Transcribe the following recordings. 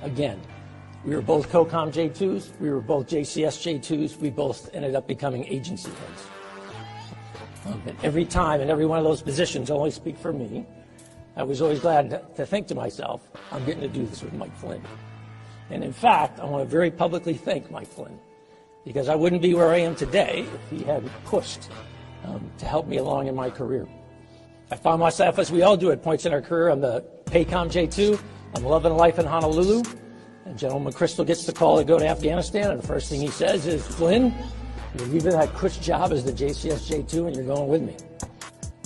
Again, we were both COCOM J2s, we were both JCS J2s, we both ended up becoming agency heads. And every time in every one of those positions, I only speak for me, I was always glad to think to myself, I'm getting to do this with Mike Flynn. And in fact, I want to very publicly thank Mike Flynn, because I wouldn't be where I am today if he hadn't pushed to help me along in my career. I found myself, as we all do at points in our career, I'm the PACOM J2, I'm loving life in Honolulu, and General McChrystal gets the call to go to Afghanistan, and the first thing he says is, Flynn, you're leaving that cush job as the JCS J2 and you're going with me.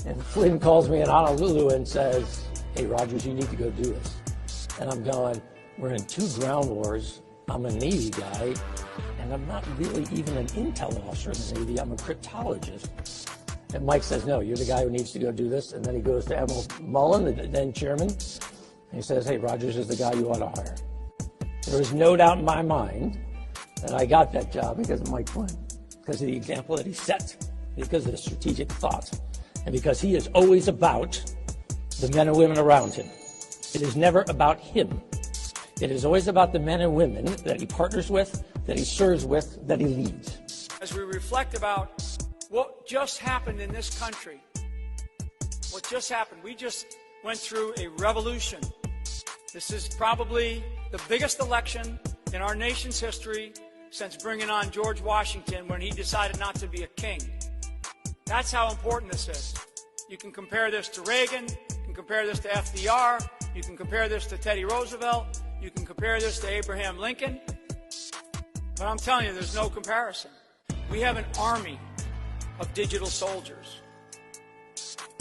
And Flynn calls me in Honolulu and says, hey, Rogers, you need to go do this. And I'm going, we're in 2 ground wars. I'm a Navy guy, and I'm not really even an intel officer in the Navy. I'm a cryptologist. And Mike says, no, you're the guy who needs to go do this. And then he goes to Admiral Mullen, the then chairman, and he says, hey, Rogers is the guy you ought to hire. There was no doubt in my mind that I got that job because of Mike Flynn, because of the example that he set, because of the strategic thought, and because he is always about the men and women around him. It is never about him. It is always about the men and women that he partners with, that he serves with, that he leads. As we reflect about what just happened in this country, what just happened, we just went through a revolution. This is probably the biggest election in our nation's history since bringing on George Washington when he decided not to be a king. That's how important this is. You can compare this to Reagan, you can compare this to FDR, you can compare this to Teddy Roosevelt, you can compare this to Abraham Lincoln, but I'm telling you, there's no comparison. We have an army of digital soldiers.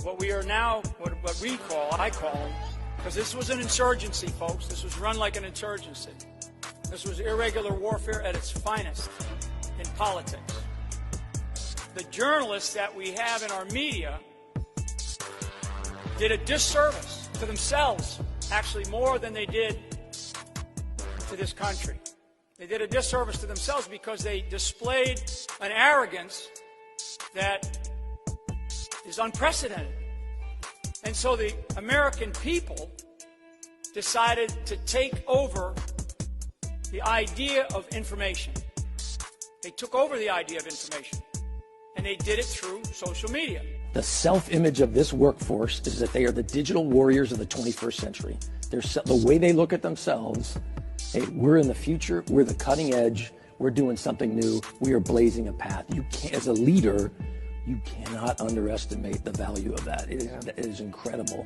What we are now, what we call, I call them, because this was an insurgency, folks. This was run like an insurgency. This was irregular warfare at its finest in politics. The journalists that we have in our media did a disservice to themselves, actually more than they did to this country. They did a disservice to themselves because they displayed an arrogance that is unprecedented. And so the American people decided to take over the idea of information. They took over the idea of information, and they did it through social media. The self-image of this workforce is that they are the digital warriors of the 21st century. The way they look at themselves, hey, we're in the future, we're the cutting edge, we're doing something new, we are blazing a path. You can't, as a leader, you cannot underestimate the value of that. It is incredible.